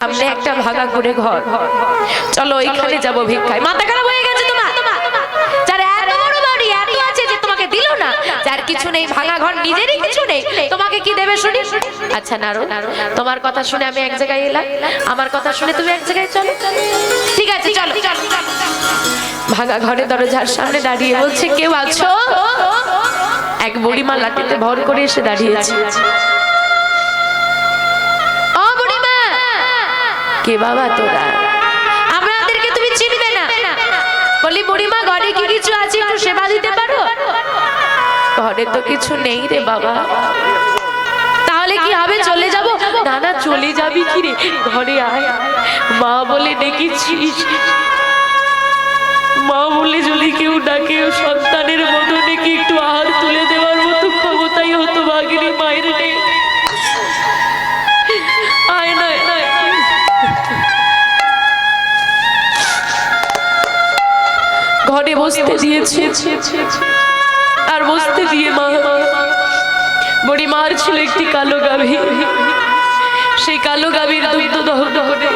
সামনে একটা ভাঙা করে ঘর, চলো ওইখানে যাব ভিক্ষায়। মাথা খারাপ হয়ে গেছে তোমার? যার এত বড় বাড়ি, এত আছে যে তোমাকে দিল না, যার কিছু নেই, ভাঙা ঘর, নিজেরই কিছু নেই, তোমাকে কি দেবে শুনি? আচ্ছা নারো, তোমার কথা শুনে আমি এক জায়গায় এলাম, আমার কথা শুনে তুমি এক জায়গায় চলো। ঠিক আছে চলো। ভাঙা ঘরে দরজার সামনে দাঁড়িয়ে বলছে, কেউ আছো? এক বুড়িমা লাঠিতে ভর করে এসে দাঁড়িয়েছে। কে বাবা তোরা? আমাদেরকে তুমি চিনবে না? বলি বুড়িমা, ঘরে কি কিছু আছে, একটু সেবা দিতে পারো? ঘরে তো কিছু নেই রে বাবা। তাহলে কি হবে, চলে যাব? না না, চলে যাবি কি রে, ঘরে আয়, মা বলে ডেকেছিস। মা বলে যদি কেউ ডাকে, সন্তানের মতো ডেকে একটু আহার তুলে দেওয়ার মতো ক্ষমতাই হতো ভাগিনী মায়ের নেই। আয় না, ঘরে বসতে দিয়েছে, আর বসতে দিয়ে মা, বড়ি মার ছিল একটি কালো গাভী। সেই কালো গাভীর দুগ্ধ দহন করে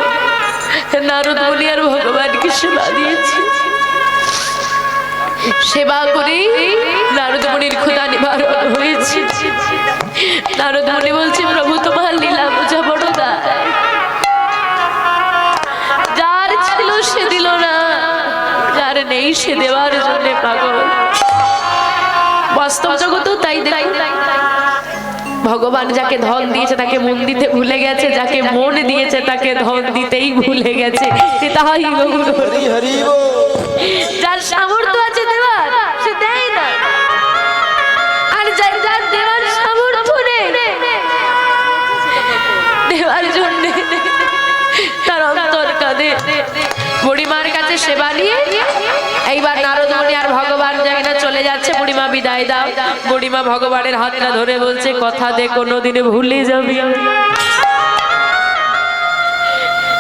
নারদ মুনি আর ভগবানকে সেবা দিয়েছে। সেবা করে নারদ মুনির ক্ষুধা নিবারণ হয়েছে। নারদ মুনি বলছে, প্রভু তোমার লীলা বোঝা বড় দায়। যার ছিল সে দিল না, যার নেই সে দেওয়ার জন্য পাগল। বাস্তব জগৎ তাই দেয়। ভগবান যাকে ধন দিয়েছে তাকে মন দিতে ভুলে গেছে, যাকে মন দিয়েছে তাকে ধন দিতেই ভুলে গেছে। যার সামর্থ্য আছে দেওয়ার, সে দেয় না, আর যার দেওয়ার সামর্থ্য নেই, দেওয়ার জন্য তার অন্তর কাঁদে। বুড়িমার কাছে সেবা নিয়ে এইবার নারদ মুনি আর ভগবান যাই না চলে যাচ্ছে। বুড়িমা বিদায় দাও। বুড়িমা ভগবানের হাতটা ধরে বলছে, কথা দে কোনোদিনে ভুলে যাবি।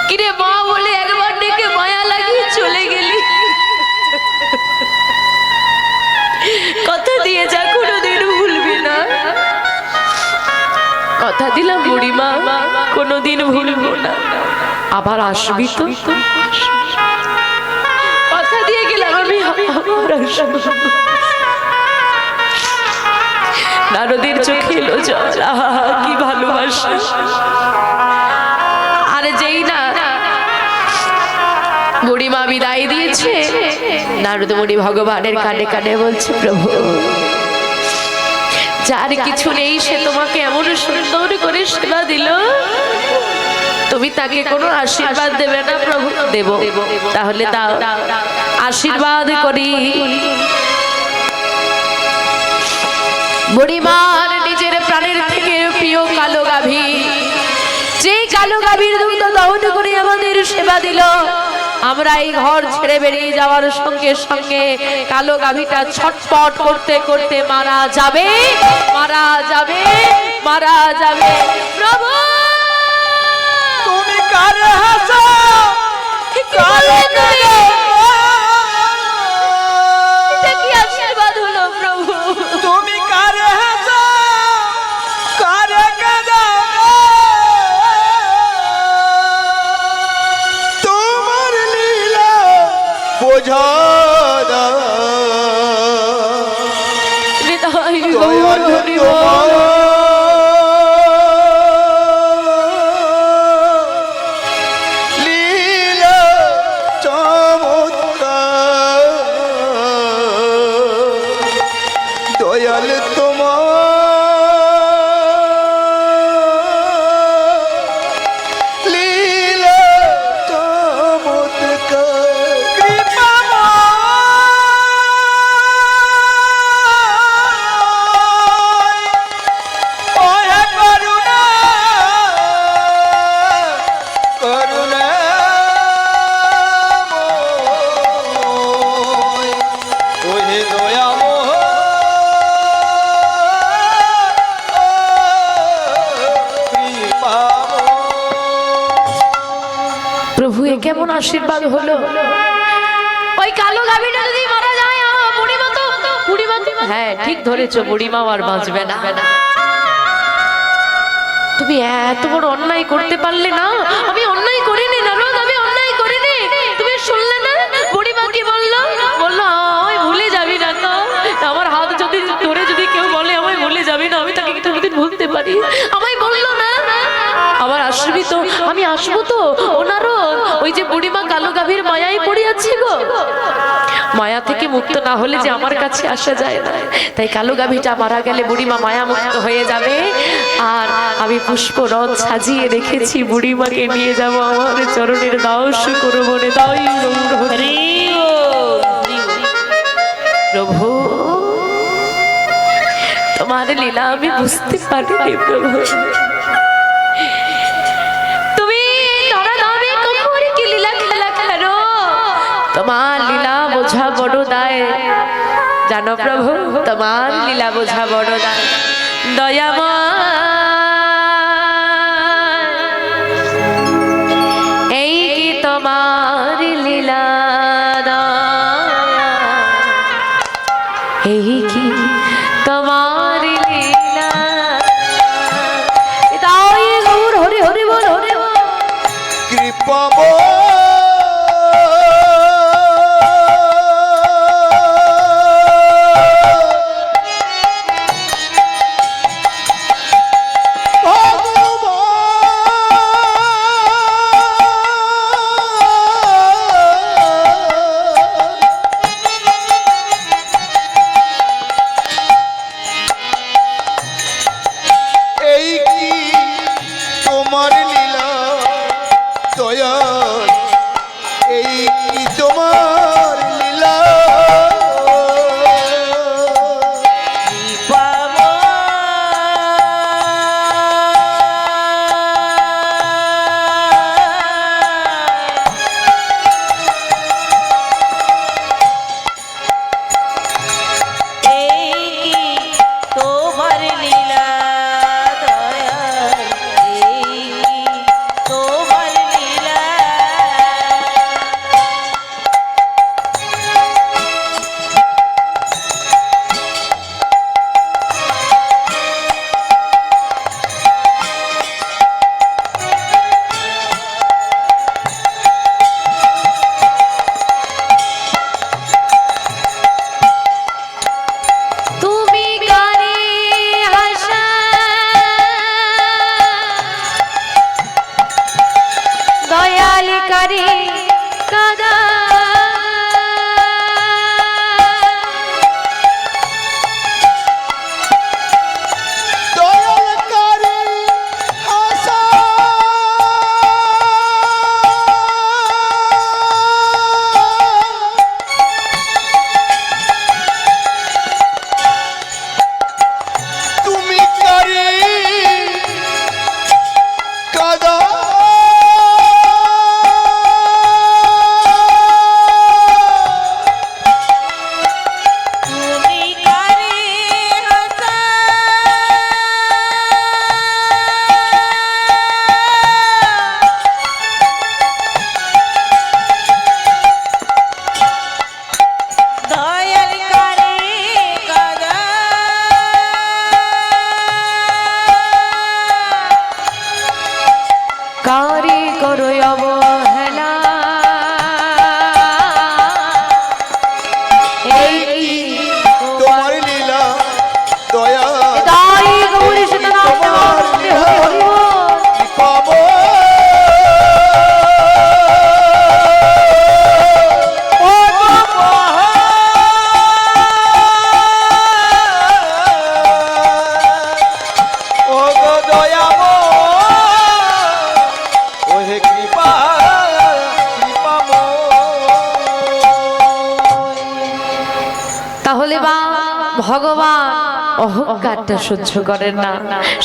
কিরে মা বলে একবার ডেকে মায়া লাগিয়ে চলে গেলি, কথা দিয়ে যা কোনোদিন ভুলবি না। কথা দিলাম বুড়িমা, কোনোদিন ভুলবো না, আবার আসবি তো? কথা দিয়ে গেলাম আমি, নারদের চোখে এলো জল, কি ভালোবাসা। আরে যেই না বুড়িমা বিদায় দিয়েছে, নারদ মুনি ভগবানের কানে কানে বলছে, প্রভু যার কিছু নেই সে তোমাকে এমন সুন্দর করে সেবা দিল, তুমি তাকে কোনো আশীর্বাদ দেবে না? প্রভু দেব। তাহলে দাও, আশীর্বাদ করি। বুড়িমার নিজের প্রাণের থেকে প্রিয় কালো গাভী, যে কালো গাভীর দুগ্ধ দহন করে আমাদের সেবা দিল, আমরা এই ঘর ছেড়ে বেরিয়ে যাওয়ার সঙ্গে সঙ্গে কালো গাভীটা ছটফট করতে করতে মারা যাবে, মারা যাবে, মারা যাবে। প্রভু তুমি কারে হাসো, কারে কাঁদো, এটা কি আশীর্বাদ হলো প্রভু? তুমি কারে হাসো, কারে কাঁদো, তোমার লীলা বোঝা দাও। হৃদয় দয়াল গৌর তোমার লীলা চমৎকার, দয়াল তোমার লীলা চমৎকার। প্রভু এ কেমন আশীর্বাদ হলো? ওই কালো গাভীটা যদি মারা যায়, বুড়িমা তো, হ্যাঁ ঠিক ধরেছো, বুড়িমাও আর বাঁচবে না। তুমি এত বড় অন্যায় করতে পারলে না? আমি অন্যায় আসবো তো ওনারও ওই যে বুড়িমা কালো গাভীর মায়ায় পড়ে আছে গো, মায়া থেকে মুক্ত না হলে যে আমার কাছে আসা যায় না। তাই কালো গাভীটা মারা গেলে বুড়িমা মায়া মুক্ত হয়ে যাবে। আর আমি পুষ্পরথ সাজিয়ে রেখেছি, বুড়িমাকে নিয়ে যাব আমার চরণের দাস করব রে দাই হরি প্রভু। তোমার লীলা আমি বুঝতে পারিনি প্রভু, তুমি ধরা দামে কখন কি লীলা খেলা খেলো, তোমার লীলা বোঝা বড় দায় জানো প্রভু, তোমার লীলা বোঝা বড় দায়। দয়াময় এই কি তোমার লীলা, এই কি তোমার লীলা, তাই গৌর হরি হরি বল হরি বল। কৃপা এই কি তোমার লীলা দয়াল, এই কি তোমার লীলা। কারি করো অবহেলা, এই কি তোমার লীলা দয়াল, তাই গৌরী সীতানাথ হরি হরি বল। কৃপা তাহলে বা ভগবান অহংকারটা সহ্য করেন না।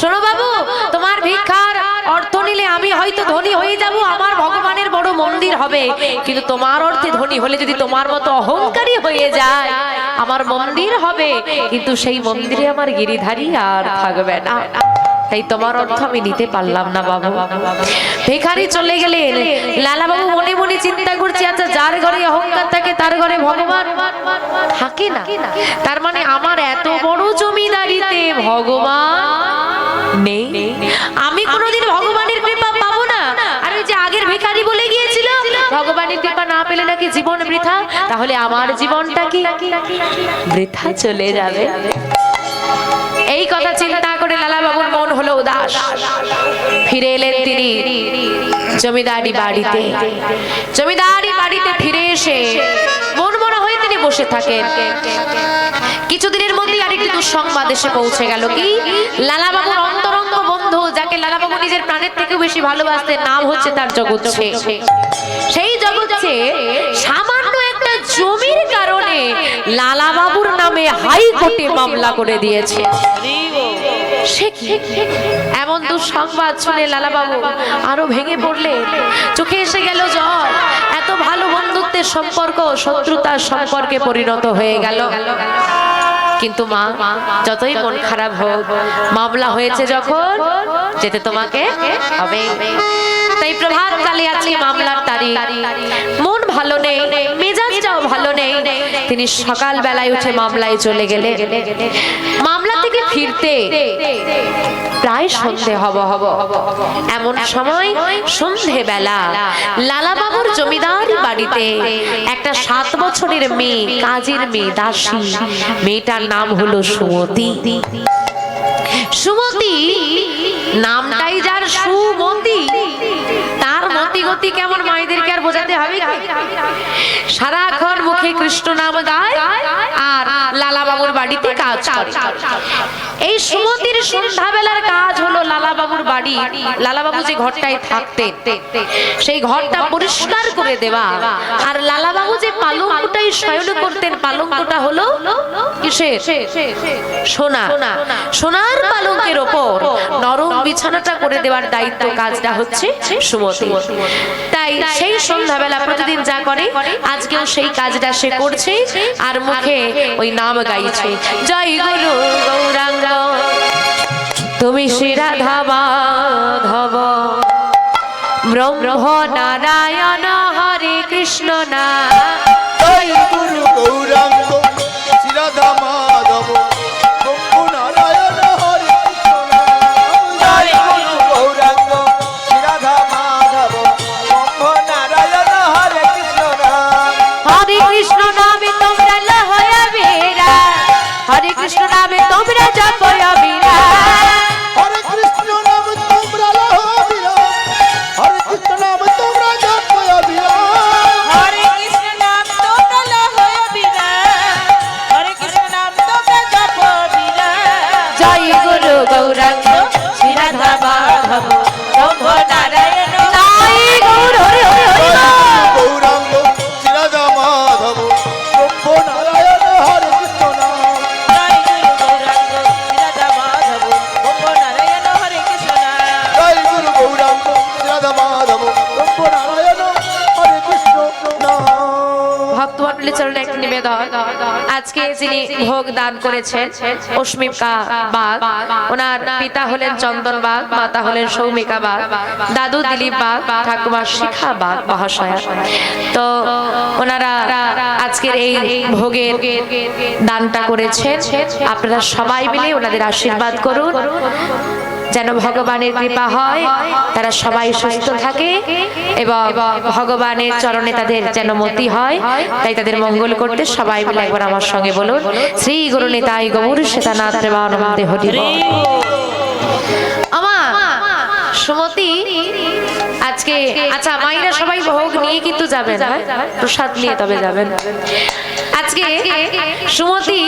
শোনো বাবু, তোমার ভিক্ষার অর্থ নিলে আমি হয়তো ধনী হয়ে যাব, আমার ভগবানের বড় মন্দির হবে, কিন্তু তোমার অর্থে ধনী হলে যদি তোমার মতো অহংকারী হয়ে যায়, আমার মন্দির হবে কিন্তু সেই মন্দিরে আমার গিরিধারী আর থাকবে না। তাই তোমার অর্থ আমি নিতে পারলাম না বাবু। ভিখারি চলে গেলেন। লালা বাবু মনে মনে চিন্তা করছে, আচ্ছা যার ঘরে অহংকার থাকে তার ঘরে ভগবান থাকে না, তার মানে আমার এত বড় জমিদারিতে ভগবান নেই, আমি কোনোদিন ভগবানের কৃপা পাবো না। আর ওই যে আগের ভিখারি বলে গিয়েছিল ভগবানের কৃপা না পেলে নাকি জীবন বৃথা, তাহলে আমার জীবনটা কি বৃথা চলে যাবে। এই কথা চিন্তা করে লালা বাবুর মন হলো উদাস। ফিরে এলেন তিনি জমিদারি বাড়িতে। জমিদারি বাড়িতে ফিরে এসে মন মরা হয়ে তিনি বসে থাকেন। কিছুদিনের মধ্যে আরেকটি দুঃসংবাদ এসে পৌঁছে গেল। কি? লালা বাবুর অন্তরঙ্গ বন্ধু, যাকে লালা বাবু নিজের প্রাণের থেকে বেশি ভালোবাসতেন, নাম হচ্ছে তার জগৎছে। সেই জগৎছে সামান্য একটা জমির কারণে লালা বাবুর নামে হাইকোর্টে মামলা করে দিয়েছে। এমন দুঃসংবাদ শুনে লালা বাবু আরো ভেঙে পড়লেন, চোখে এসে গেল জল। এত ভালো বন্ধুত্বের সম্পর্ক শত্রুতার সম্পর্কে পরিণত হয়ে গেল। কিন্তু মা, যতই মন খারাপ হোক, মামলা হয়েছে যখন, যেতে তোমাকে হবে। তাই প্রভাত কালে আজকে মামলার তারিখ। মন ভালো নেই, মেজাজটাও ভালো নেই। তিনি সকাল বেলায় উঠে মামলায় চলে গেলেন। মামলা থেকে ফিরতে প্রায় সন্ধে হব। এমন সময় সন্ধে বেলা লালা বাবুর জমিদারি বাড়িতে একটা 7 বছরের মেয়ে, কাজের মেয়ে, দাসী, মেয়েটার নাম হলো সুমতি। সুমতি নামটাই যার সুমতি, তার মতি গতি কেমন মায়েদেরকে আর বোঝাতে হবে? সারাক্ষণ মুখে কৃষ্ণ নাম গায় আর লালা বাবুর বাড়িতে কাজ করে। এই সুমতির সন্ধ্যাবেলার কাজ হলো লালা বাবুর বাড়ি, লালা বাবু যে ঘরটায় থাকতেন সেই ঘরটা পরিষ্কার করে দেওয়া। আর লালা বাবু যে পালঙ্কটাই শয়ন করতেন, পালঙ্কটা হলো কিসের? সোনা। সোনার পালঙ্কের ওপর নরম বিছানাটা করে দেওয়ার দায়িত্ব, কাজটা হচ্ছে সুমতি। তাই সেই সন্ধ্যাবেলা প্রতিদিন যা করে, আজকেও সেই কাজটা সে করছে আর মুখে ওই নাম গাইছে, জয় গুরু গৌরাঙ্গ তুমি শ্রী রাধা মাধব ব্রহ্ম নারায়ণ হরে কৃষ্ণ না। জয় গুরু গৌরাঙ্গ শ্রী রাধা মাধব ব্রহ্ম নারায়ণ হরে কৃষ্ণ নাম। জয় গুরু গৌরাঙ্গ শ্রী রাধা মাধব ব্রহ্ম নারায়ণ হরে কৃষ্ণ নাম। হরে কৃষ্ণ নামে তোমরা লহয়া বীরা, হরে কৃষ্ণ নামে তোমরা জপয়া বীরা। হরে কৃষ্ণ নাম তোমরা লহো বিরাম, হরে কৃষ্ণ নাম তোমরা জপয়া বিরাম। হরে কৃষ্ণ নাম তোমরা লহো বিরাম, হরে কৃষ্ণ নাম তোমরা জপ বিরাম। জয় গুরু গৌরাঙ্গ শ্রী রাধা মাধব ব্রহ্ম নারায়ণ। জয় গুরু হরি হরি হরি বল। গৌরাঙ্গ শ্রী রাধা মাধব ব্রহ্ম নারায়ণ হরে কৃষ্ণ নাম। জয় গুরু গৌরাঙ্গ শ্রী রাধা মাধব ব্রহ্ম নারায়ণ হরে কৃষ্ণ নাম। জয় গুরু গৌরাঙ্গ শ্রী রাধা মাধব ব্রহ্ম নারায়ণ হরে কৃষ্ণ নাম। ভক্তমণ্ডলী চরণে একটি নিবেদন। আজকে যিনি ভোগ দান করেছেন অস্মিকা বাগ, ওনার পিতা হলেন চন্দন বাগ, মাতা হলেন সৌমিকা বাগ, দাদু দিলীপ বাগ, ঠাকুমা শিখা বাগ মহাশয়া। তো ওনারা আজকের এই ভোগের দানটা করেছেন। আপনারা সবাই মিলে ওনাদের আশীর্বাদ করুন, যেন ভগবানের কৃপা হয়, তারা সবাই সুস্থ থাকে এবং ভগবানের চরণে তাদের যেন মতি হয়। তাই তাদের মঙ্গল করতে সবাই মিলে একবার আমার সঙ্গে বলুন, শ্রী গুরু নিতাই গৌর শ্বেতানাথ প্রেমানন্দে হরি বল। আমা সুমতি আজকে, আচ্ছা মাইরা সবাই ভোগ নিয়ে কিন্তু যাবেন, হ্যাঁ প্রসাদ নিয়ে তবে যাবেন। আজকে সুমতি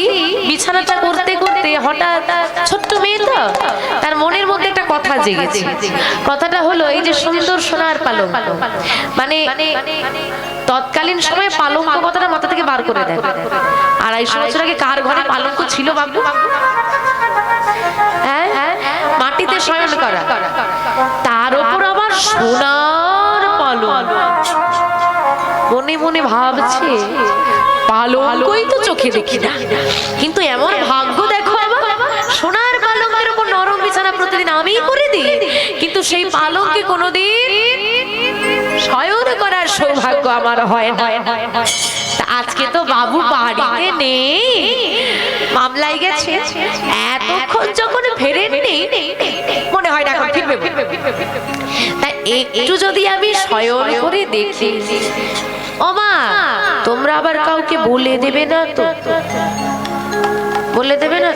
বিছানাটা করতে করতে হঠাৎ, ছোট্ট মেয়ে তো, তার মনের মধ্যে একটা কথা জেগেছে। কথাটা হলো এই যে সুন্দর সোনার পালঙ্ক, মানে তৎকালীন সময়ে পালঙ্ক কথাটা মাথা থেকে বার করে দেয়। 250 বছর আগে কার ঘরে পালঙ্ক ছিল বাবু? হ্যাঁ, মাটিতে শয়ন করা, তার উপর আবার সোনার পালঙ্ক। মনে মনে ভাবছে পালঙ্কই তো চোখে দেখি না, কিন্তু এমন ভাগ্য দেখো আমার, সোনার পালঙ্কের উপর নরম বিছানা প্রতিদিন আমি করে দিই, কিন্তু সেই পালঙ্কে কোনোদিন শয়ন করার সৌভাগ্য আমার হয় না। আজকে তো বাবু বাড়িতে নেই, মামলায় গেছে, এতক্ষণ যখন ফেরেননি মনে হয় না এখন ফিরবে। তাই একটু যদি আমি শয়ন করে দেখি। ও মা, তোমরা আবার কাউকে বলে দেবে না তো? বলে দেবে না?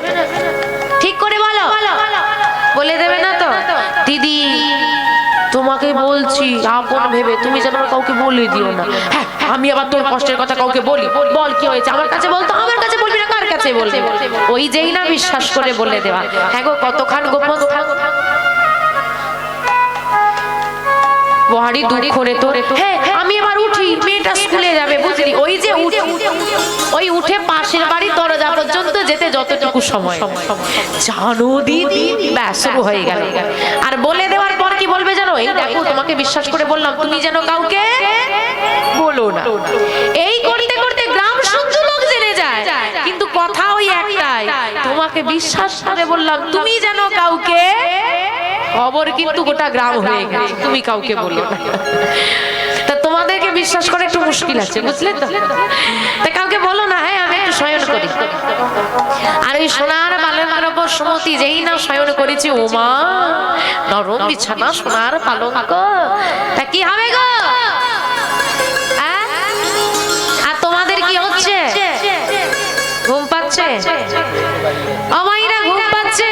ঠিক করে বলে দেবে না তো? দিদি তোমাকে বলছি আপন ভেবে, তুমি যেন কাউকে বলে দিও না। হ্যাঁ, আমি আবার তোর কষ্টের কথা কাউকে বলি? বল কি হয়েছে? আমার কাছে বলতো, আমার কাছে বলবি না, কার কাছে বলবি? ওই যেই না বিশ্বাস করে বলে দেওয়া। হ্যাঁ গো, কতখান গোপন থাক বহারি দুঃখ রে তোর। হ্যাঁ, আমি এবার উঠি, মেয়েটা স্কুলে যাবে, বুঝলি? ওই যে ওই উঠে পাশের বাড়ি দরজা পর্যন্ত যেতে যতটুকু সময়, জানো দিদি, ব্যাস শুরু হয়ে গেল। আর বলে দেওয়ার পর কি বলবে জানো? এই দেখো, তোমাকে বিশ্বাস করে বললাম, তুমি যেন কাউকে বলো না। এই করতে করতে গ্রাম শুদ্ধ লোক জেনে যায়, কিন্তু কথা ওই একটাই, তোমাকে বিশ্বাস করে বললাম, তুমি যেন কাউকে, খবর কিন্তু গোটা গ্রাম হয়ে গেছে, তুমি কাউকে বলো না। তা তোমাদেরকে বিশ্বাস করে একটু মুশকিল আছে, বুঝলে তো? তা কাউকে বলো না। হ্যাঁ, আমি একটু শয়ন করি। আর ওই সোনার পালঙ্কের উপর সুমতি যেই না শয়ন করেছি, ওমা নরম বিছানা, সোনার পালঙ্ক, তা কি হবে গো? আর তোমাদের কি হচ্ছে? ঘুম পাচ্ছে? আমাইরা ঘুম পাচ্ছে?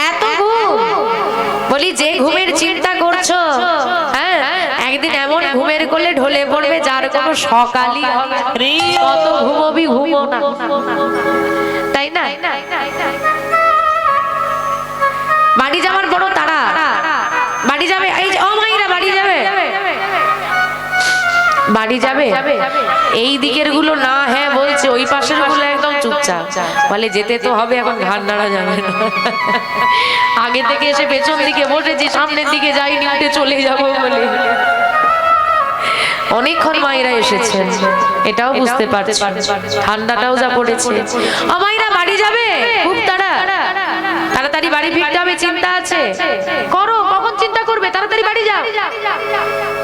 এত ঘুম? বলি যে ঘুমের চিন্তা করছো, হ্যাঁ, একদিন এমন ঘুমের কোলে ঢলে পড়বে যার কোনো সকালই হবে। কত ঘুমবি, ঘুমো না, তাই না? বাড়ি যাওয়ার বড় তারা, বাড়ি যাবে। এই যে অমাইরা বাড়ি যাবে, বাড়ি যাবে। এই দিকের গুলো না হ্যাঁ বলছে, ওই পাশের গুলো একদম চুপচাপ। বলে যেতে তো হবে, এখন ঘাড় নাড়া যাবে না। আগে থেকে এসে পেছন দিকে বসেছি, সামনের দিকে যাইনি, উঠে চলে যাবো বলে। অনেকক্ষণ মায়েরা এসেছেন, এটাও বুঝতে পারছি, ঠান্ডাটাও যা পড়েছে। মায়েরা বাড়ি যাবে, খুব তাড়াতাড়ি বাড়ি ফিরতে হবে, চিন্তা আছে। করো, কখন চিন্তা করবে? তাড়াতাড়ি বাড়ি যাও,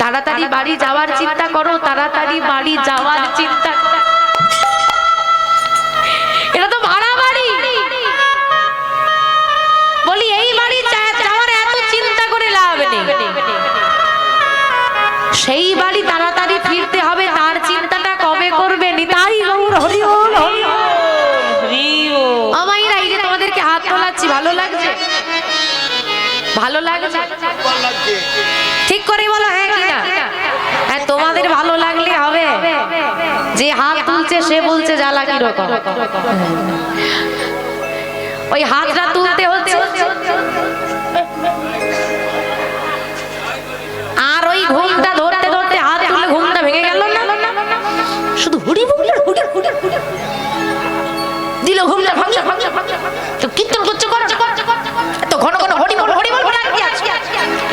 তাড়াতাড়ি বাড়ি যাওয়ার চিন্তা করো, তাড়াতাড়ি বাড়ি যাওয়ার চিন্তা। এটা তো ভাড়া বাড়ি, বলি এই বাড়ি যাওয়ার এত চিন্তা করে লাভ নেই। সেই বাড়ি তাড়াতাড়ি ফিরতে হবে, তার চিন্তাটা কবে করবে? নিতাই গৌর হরি বল, হরি বল। আমাইরা এই যে তোমাদেরকে হাত তোলাচ্ছি, ভালো লাগছে? ভালো লাগছে? ঠিক করে বলো হ্যাঁ কি না? হ্যাঁ, তোমাদের ভালো লাগলে হবে। যে হাত তুলছে সে বলছে জ্বালা কিরকম। ওই হাতটা তুলতে হচ্ছে, আর ওই ঘুমটা ধরতে ধরতে হাত তুলে ঘুমটা ভেঙে গেল না? শুধু হুড়ি বুড়ি হুড়ি হুড়ি দিল, ঘুমটা ভাঙছে। তো কীর্তন করছো, তো ঘন ঘন হরি বল হরি বল বলে আর কি আছে?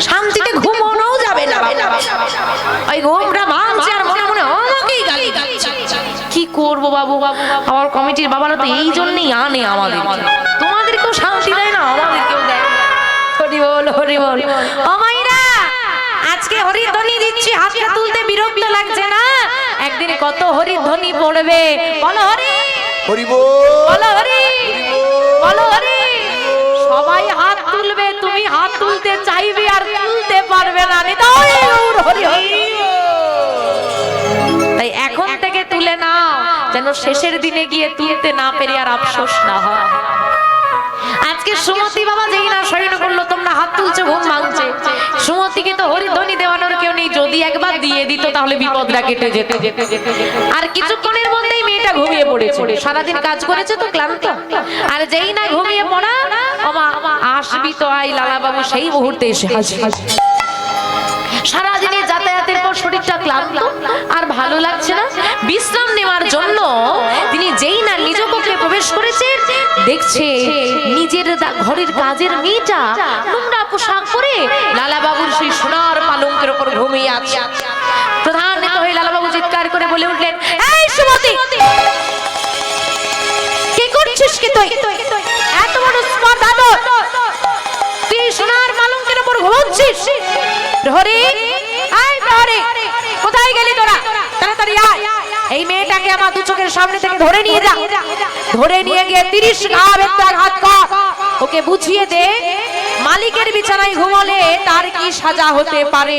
শান্তিতে ঘুমানোও যাবে না। ওই ঘুমটা ভাঙছে আর মনে মনে আমাকেই গালি দিচ্ছে। কি করবো বাবু? আমার কমিটির বাবারা তো এই জন্যই আনে আমাদের, তোমাদেরকেও শান্তি দেয় না, আমাদেরকেও দেয়। হরি বল হরি বল। আমাইরা আজকে হরিধ্বনি দিচ্ছি, হাতটা তুলতে বিরক্ত লাগছে না? একদিন কত হরিধ্বনি পড়বে, বলো হরি হরি বল, বলো হরি বলো হরি। সবাই হাত তুলবে, তুমি হাত তুলতে চাইবে আর তুলতে পারবে না। নিতাই গৌর হরি হরি। তাই এখন থেকে তুলে নাও, যেন শেষের দিনে গিয়ে তুলতে না পেরে আর আফসোস না হয়। আজকে সুমতি বাবা যেই না শয়ন করলো, তোমরা হাত তুলছো, ঘুম ভাঙছে। সুমতিকে তো হরিধ্বনি দেওয়ানোর কেউ নেই, যদি একবার দিয়ে দিত তাহলে বিপদটা কেটে যেত। আর কিছুক্ষণের মধ্যেই মেয়েটা ঘুমিয়ে পড়েছে, সারাদিন কাজ করেছে তো ক্লান্ত। আর যেই না ঘুমিয়ে পড়া, আসবি তো আই লালা বাবু সেই মুহূর্তে এসে হাজির। সারাদিনে যাতায়াতের পর শরীরটা ক্লান্ত আর ভালো লাগছে না, বিশ্রাম নেওয়ার জন্য তিনি যেই না নিজ কক্ষে প্রবেশ করেছে, দেখছে নিজের ঘরের কাজের মেয়েটা নোংরা পোশাক পরে লালা বাবুর সেই সোনার পালঙ্কের উপর ঘুমিয়ে আছে। প্রধানিত হয়ে লালা বাবু চিৎকার করে বলে উঠলেন, এই সুমতি, কি করছিস? কি তুই এত বড় স্পর্ধা তোর? তুই সোনার পালঙ্কের উপর ঘুমাচ্ছিস? প্রহরী, আয় প্রহরী, কোথায় গেলি তোরা? তাড়াতাড়ি আয়, এই মেয়েটাকে আমার দু চোখের সামনে থেকে ধরে নিয়ে যা। ধরে নিয়ে গিয়ে 30 আঘাত কর, ওকে বুঝিয়ে দে মালিকের বিছানায় ঘুমালে তার কি সাজা হতে পারে।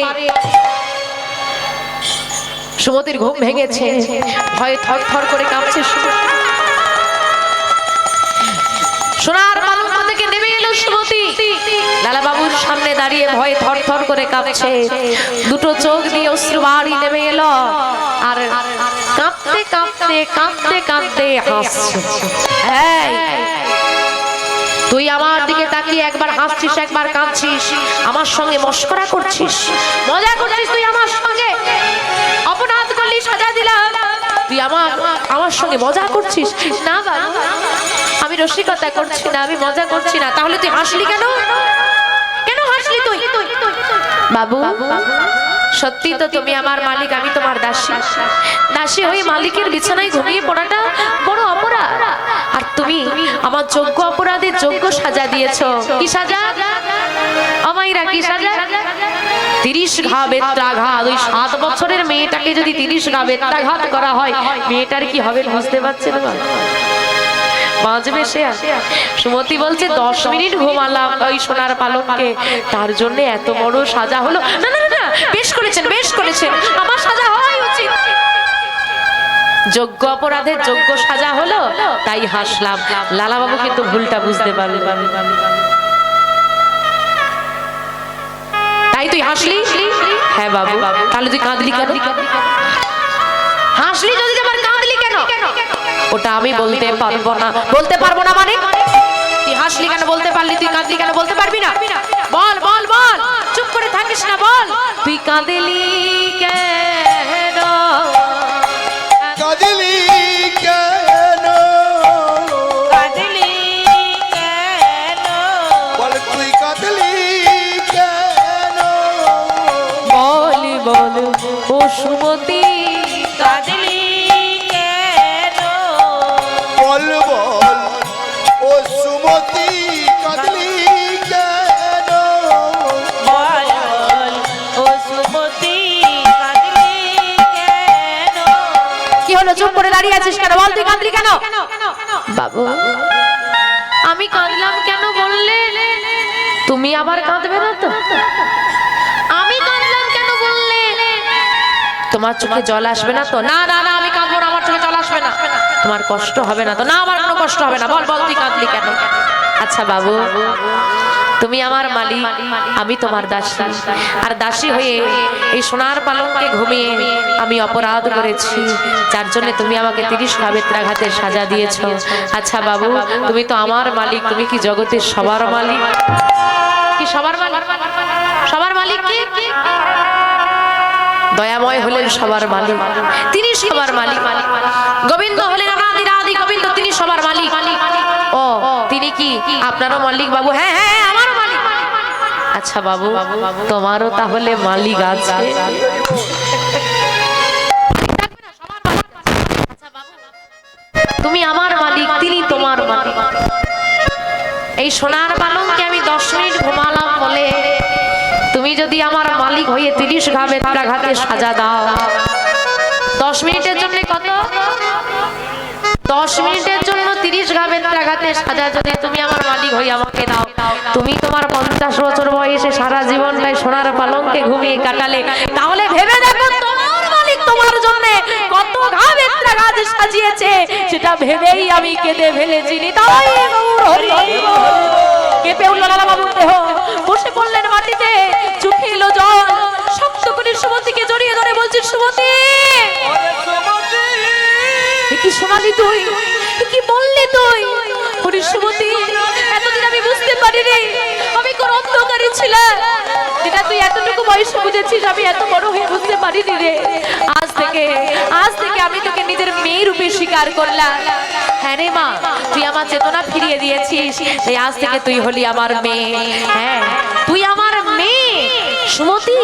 সুমতির ঘুম ভেঙেছে, ভয়ে থরথর করে কাঁপছে। সোনার পালঙ্ক থেকে নেমে এলো সুমতি লালা বাবুর সামনে দাঁড়িয়ে ভয়ে থরথর করে কাঁপছে, দুটো চোখ দিয়ে অশ্রু বাড়ি নেমে এলো আর কাঁপতে কাঁপতে কাঁপতে কাঁপতে হাসছে। এই, তুই আমার দিকে তাকিয়ে একবার হাসছিস একবার কাঁদছিস, আমার সঙ্গে মস্করা করছিস, মজা করছিস তুই আমার সঙ্গে? অপরাধ করলি, সাজা দিলাম, তুই আমার সঙ্গে মজা করছিস? না বাবু, আমি রসিকতা করছি না, আমি মজা করছি না। তাহলে তুই হাসলি কেন? কেন হাসলি তুই? বাবু, সত্যি তো তুমি আমার মালিক, আমি তোমার দাসী। দাসী হয়ে মালিকের বিছানায় ঘুমিয়ে পড়াটা বড় অপরাধ। আর তুমি আমার যোগ্য অপরাধের যোগ্য সাজা দিয়েছো। কি সাজা? আমাইরা কি সাজা? 30 ঘা বেত্রাঘাত। ওই 7 বছরের মেয়েটাকে যদি 30 ঘা বেত্রাঘাত করা হয়, মেয়েটার কি হবে বুঝতে পারছেন না? বাঁচবে সে? সুমতি বলছে 10 মিনিট ঘুমালাম ওই সোনার পালঙ্কে, তার জন্য এত বড় সাজা হলো? না না না, বেশ করেছেন, বেশ করেছেন, আমার সাজা হওয়াই উচিত। যোগ্য অপরাধের যোগ্য সাজা হলো, তাই হাসলাম। লালা বাবু কিন্তু ভুলটা বুঝতে পারলেন। তাই তুই হাসলি? হ্যাঁ বাবু। তাহলে তুই কাঁদলি কেন? হাসলি যদি আবার কাঁদলি কেন? ওটা আমি বলতে পারবো না। বলতে পারবো না মানে? তুই হাসলি কেন বলতে পারলি, তুই কাঁদলি কেন বলতে পারবি না? বল বল বল, চুপ করে থাকিস না, বল তুই কাঁদলি কেন? কাঁদলি কেন? কাঁদলি কেন? বল তুই কাঁদলি কেন? বল বল ও সুমতি, কাঁদলি কেন? বল বল ও সুমতি, কাঁদলি কেন? বল ও সুমতি, কাঁদলি কেন? কি হলো? চুপ করে দাঁড়িয়ে আছিস কেন? বল তুই কাঁদলি কেন? বাবু, আমি কাঁদলাম কেন বললে? তুমি আবার কাঁদবে না তো? আমি কাঁদলাম কেন বললে? তোমার চোখে জল আসবে না তো? না না না, আমি কাঁদবো না, আমার চোখে জল আসবে না। তোমার কষ্ট হবে না তো? না, আমার কোনো কষ্ট হবে না। বল বল তুই কাঁদলি কেন? আচ্ছা বাবু, তুমি আমার মালিক, আমি তোমার দাসী। আর দাসী হয়ে এই সোনার পালঙ্কে ঘুমিয়ে আমি অপরাধ করেছি, যার জন্য তুমি আমাকে 30 ঘা বেত্রাঘাতের সাজা দিয়েছো। আচ্ছা বাবু, তুমি তো আমার মালিক, তুমি কি জগতের সবার মালিক? কি সবার মালিক? সবার মালিক কি? দয়াময় হলেন সবার মালিক, তিনি সবার মালিক। গোবিন্দ হলেন আমাদের আদি গোবিন্দ, তিনি সবার মালিক। ও, তিনি কি আপনারও মালিক বাবু? হ্যাঁ হ্যাঁ, আমারও মালিক। আচ্ছা বাবু, তোমারও তাহলে মালিক আছে? তুমি আমার মালিক, তিনি তোমার মালিক। এই সোনার পালঙ্কে আমি 10 মিনিট ঘুমালাম বলে তুমি যদি আমার মালিক হয়ে 30 ঘা বেত্রাঘাতে সাজা দাও, 10 মিনিটের জন্য কত? 10 মিনিটের জন্য 30 ঘা বেত্রাঘাতে সাজা যদি তুমি আমার মালিক হয়ে আমাকে দাও, তুমি তোমার 50 বছর বয়সে সারা জীবনটাই সোনার পালঙ্কে ঘুমিয়ে কাটালে, তাহলে ভেবে দেখো তোমার মালিক তোমার জন্য কত ঘা বেত্রাঘাতে সাজিয়েছে, সেটা ভেবেই আমি কেঁদে ফেলেছি। তাই গৌর হরি কেঁপে উঠল লালা বাবুর দেহ, বসে পড়লেন মাটিতে, চোখে এলো জল। শক্ত করে সুমতিকে জড়িয়ে ধরে বলছি, সুমতি কি শোনালি তুই? কি বললি তুই? হরি সুমতি, এতদিন আমি বুঝতে পারিনি, আমি কোন অন্ধকারে ছিলাম, যেটা তুই এতটুকু বয়সে বুঝেছিস, আমি এত বড় হয়ে বুঝতে পারিনি রে। আজ থেকে আমি তোকে নিজের মেয়ে রূপে স্বীকার করলাম। হ্যাঁ রে মা, তুই আমার চেতনা ফিরিয়ে দিয়েছিস, এই আজ থেকে তুই হলি আমার মেয়ে। হ্যাঁ, তুই আমার মেয়ে সুমতি,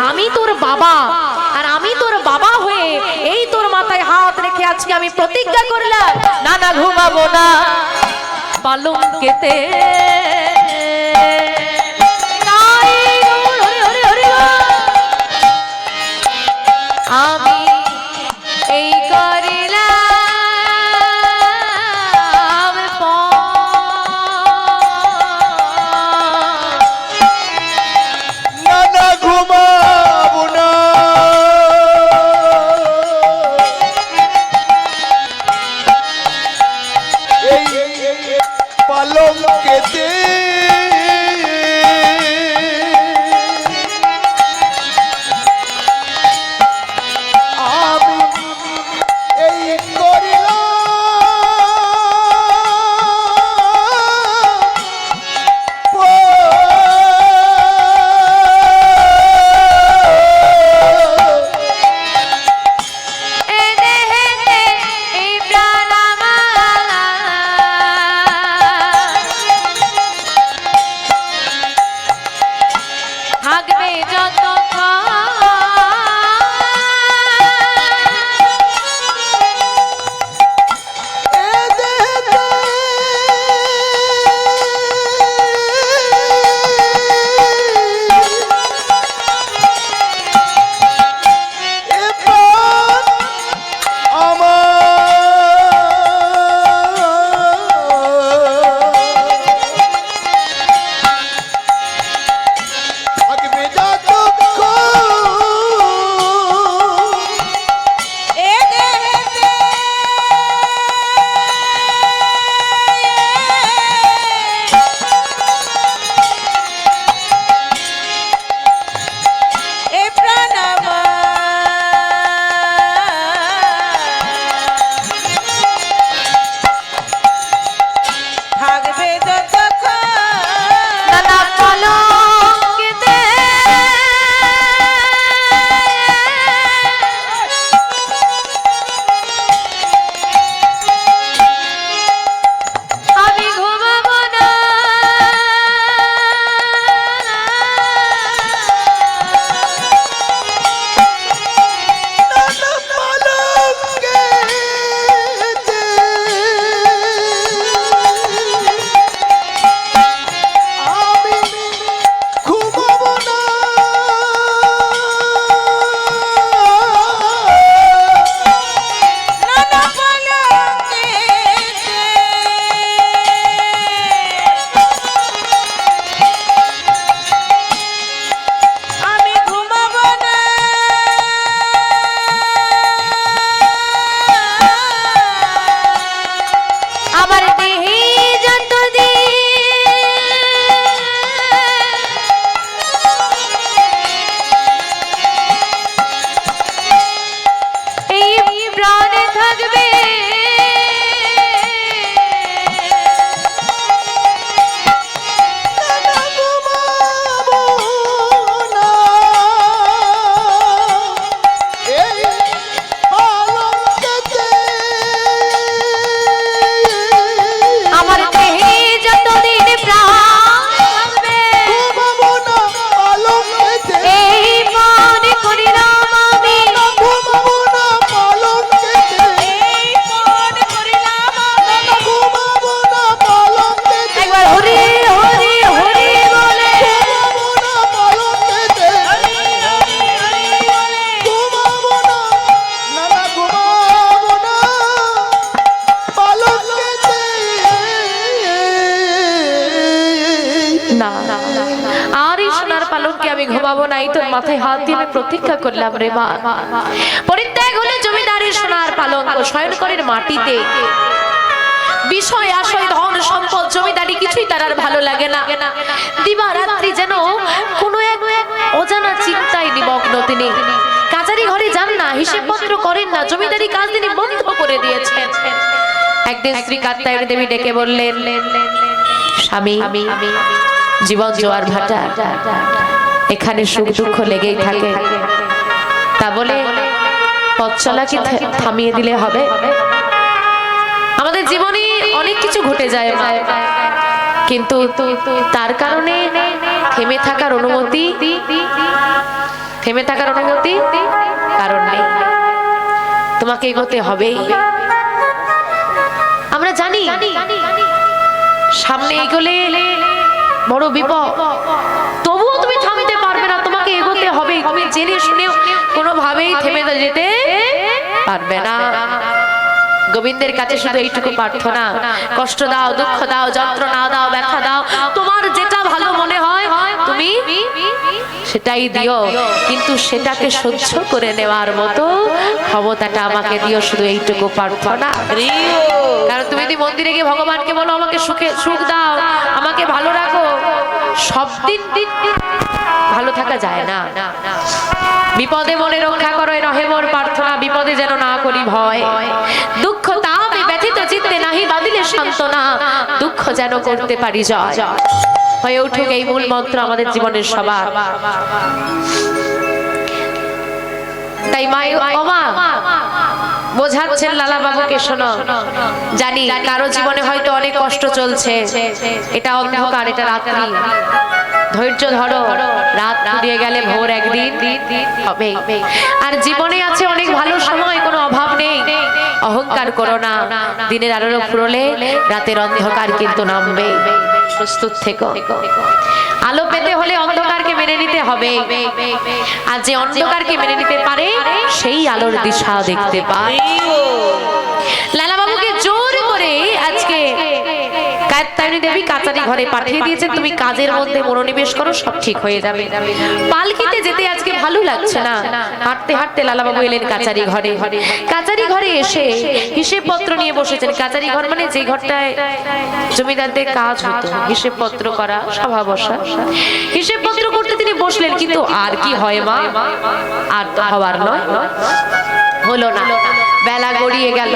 আমি তোর বাবা, আর আমি তোর বাবা হয়ে এই তোর মাথায় হাত রেখে আজকে আমি প্রতিজ্ঞা করলাম, না না ঘুমাবো না পালঙ্কেতে। আমি এই করিলাম না না ঘুমাবো না, এই পালঙ্কেতে ঘুমাবো নাই, তোর মাথায় হাত দিয়ে আমি প্রতিজ্ঞা করলাম রে মা, পরিত্যাগ হলে জমিদারের সোনার পালঙ্ক, শয়ন করেন মাটিতে। বিষয় আশয় ধন সম্পদ জমিদারি কিছুই তার আর ভালো লাগে না। দিবা রাত্রি যেন কোনো এক অজানা চিন্তায় নিমগ্ন তিনি। কাচারি ঘরে যান না, হিসেব পত্র করেন না, জমিদারি কাজ তিনি বন্ধ করে দিয়েছেন। একদিন স্ত্রী কাত্যায়নী দেবী ডেকে বললেন, স্বামী, জীবন জোয়ার ভাটা, এখানে সুখ দুঃখ লেগেই থাকে, তা বলে পথ চলা কি থামিয়ে দিলে হবে? আমাদের জীবনে অনেক কিছু ঘটে যায়, কিন্তু তার কারণে থেমে থাকার অনুমতি কারণ নেই। তোমাকে এগোতে হবে। আমরা জানি সামনে এগোলে বড় বিপদ, তবুও তুমি থামতে পারবে না, তোমাকে এগোতে হবে। তুমি জেনে শুনেও কোনোভাবেই থেমে যেতে পারবে না। গোবিন্দের কাছে শুধু এইটুকু প্রার্থনা, কষ্ট দাও, দুঃখ দাও, যন্ত্রণা দাও, ব্যথা দাও, তোমার যেটা ভালো মনে হয় তুমি সেটাই দিও, কিন্তু সেটাকে সহ্য করে নেওয়ার মতো ক্ষমতাটা আমাকে দিও, শুধু এইটুকু প্রার্থনা। কারণ তুমি যদি মন্দিরে গিয়ে ভগবানকে বলো আমাকে সুখ দাও, আমাকে ভালো রাখো, সব দিন ভালো থাকা যায় না। বিপদে মনে রক্ষা করো রহে মোর প্রার্থনা, বিপদে যেন না করি ভয়। দুঃখ তাপে ব্যথিত চিত্তে নাহি বাঁধিলে সান্ত্বনা, দুঃখ যেন করতে পারি জয়। হয়ে উঠুক এই মূল মন্ত্র আমাদের জীবনের সবার। তাই মা বোঝাচ্ছেন লালা বাবুকে, শোনো, জানি কারো জীবনে হয়তো অনেক কষ্ট চলছে, এটা অন্ধকার, এটা রাত্রি, ধৈর্য ধরো, রাত ফুরিয়ে গেলে ভোর একদিন হবে। আর জীবনে আছে অনেক ভালো সময়, কোনো অভাব নেই, অহংকার করো না। দিনের আলো ফুরলে রাতের অন্ধকার কিন্তু নামবে, প্রস্তুত থেকো। আলো পেতে হলে অন্ধকারকে মেনে নিতে হবে, আর যে অন্ধকারকে মেনে নিতে পারে সেই আলোর দিশা দেখতে পায়। লালা বাবুকে জোর করে আজকে কাত্যায়নী দেবী কাচারি ঘরে পাঠিয়ে দিয়েছেন, তুমি কাজের মধ্যে মনোনিবেশ করো, সব ঠিক হয়ে যাবে। পালকিতে যেতে আজকে ভালো লাগছে না, হাঁটতে হাঁটতে লালা বাবু এলেন কাচারি ঘরে। কাচারি ঘরে এসে হিসেব পত্র নিয়ে বসেছেন। কাচারি ঘর মানে যে ঘরটায় জমিদারদের কাজ হতো, হিসেব পত্র করা, সভা বসা। হিসেব পত্র করতে তিনি বসলেন, কিন্তু আর কি হয় মা, আর তো হবার নয়, হলো না। বেলা গড়িয়ে গেল,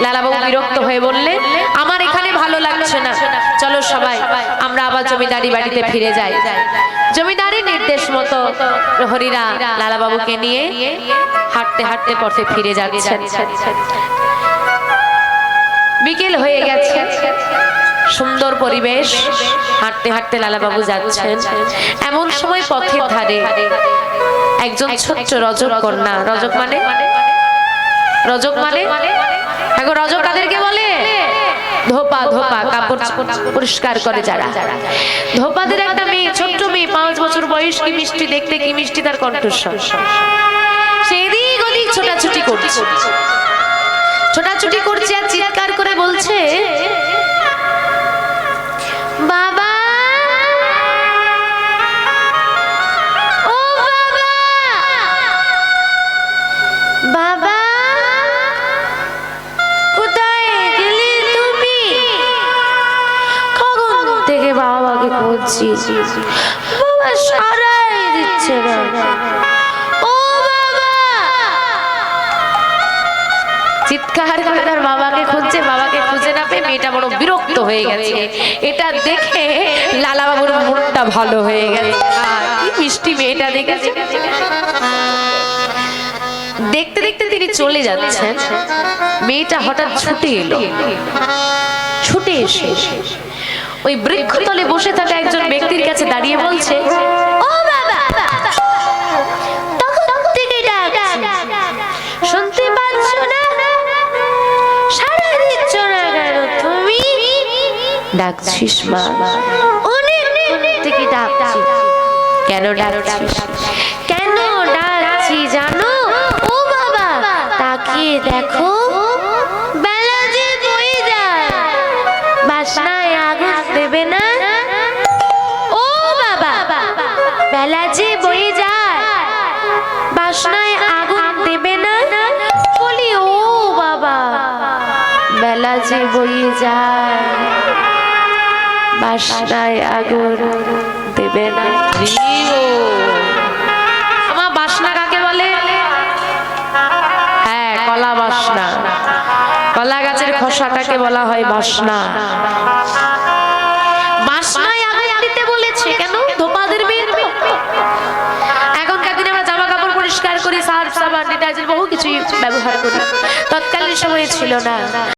লালাবাবু বিরক্ত হয়ে বললেন, আমার এখানে ভালো লাগছে না, চলো সবাই আমরা আবার জমিদারি বাড়িতে ফিরে যাই। জমিদারের নির্দেশ মতো প্রহরীরা লালাবাবুকে নিয়ে হাঁটতে হাঁটতে পথে ফিরে যাচ্ছেন। বিকেল হয়ে গেছে, সুন্দর পরিবেশ, হাঁটতে হাঁটতে লালাবাবু যাচ্ছেন। এমন সময় পথের ধারে একজন ছোট্ট রজক কন্যা, রজক মানে এখন রজক কাদেরকে বলে? ধোপা, কাপড় পরিষ্কার করে যারা, ধোপাদের একটা মেয়ে, ছোট্ট মেয়ে, 5 বছর বয়স, কি মিষ্টি দেখতে, কি মিষ্টি তার কণ্ঠস্বর। সেদিক ওদিক ছোটাছুটি করছে আর চিৎকার করে বলছে, বাবা, ও বাবা, কোথায় গেলে তুমি? কখন থেকে বাবাকে খুঁজছি, বাবা সারাই দিচ্ছে না। ও বাবা, চিৎকার করে তার বাবাকে খুঁজছে, বাবাকে খুঁজে না পেয়ে মেয়েটা বড় বিরক্ত হয়ে গেছে। এটা দেখে লালা বাবুর মনটা ভালো হয়ে গেছে, কি মিষ্টি মেয়েটা দেখেছে। দেখতে দেখতে তিনি চলে যাচ্ছেন, মেয়েটা হঠাৎ ছুটে এলো। ছুটে এসে ওই বৃক্ষতলে বসে থাকা একজন ব্যক্তির কাছে দাঁড়িয়ে বলছে, ও বাবা, তখন থেকে ডাকছি, শুনতে পাচ্ছ না? সাড়া দিচ্ছ না কেন তুমি? ডাকছিস মা, অনেক থেকে ডাকছি। কেন ডাকছিস? কেন ডাকছি জানো? ও বাবা, তাকিয়ে দেখো, বেলা যে বয়ে যায়, বাসনায় আগুন দেবে না? ও বাবা, বেলা যে বয়ে যায়, যে বয়ে যায় বাসনায় আগুন দেবে না। আমার বাসনা কাকে বলে? হ্যাঁ, কলা বাসনা। কলা গাছের খোসাটাকে বলা হয় বাসনা। বাসনায় আগুন দিতে বলেছে কেন? ধোপাদের মেয়ে তো। এখনকার দিনে আমরা জামা কাপড় পরিষ্কার করি, সার্ফ সাবান ডিটারজেন্ট বহু কিছু ব্যবহার করি, তৎকালীন সময়ে ছিল না।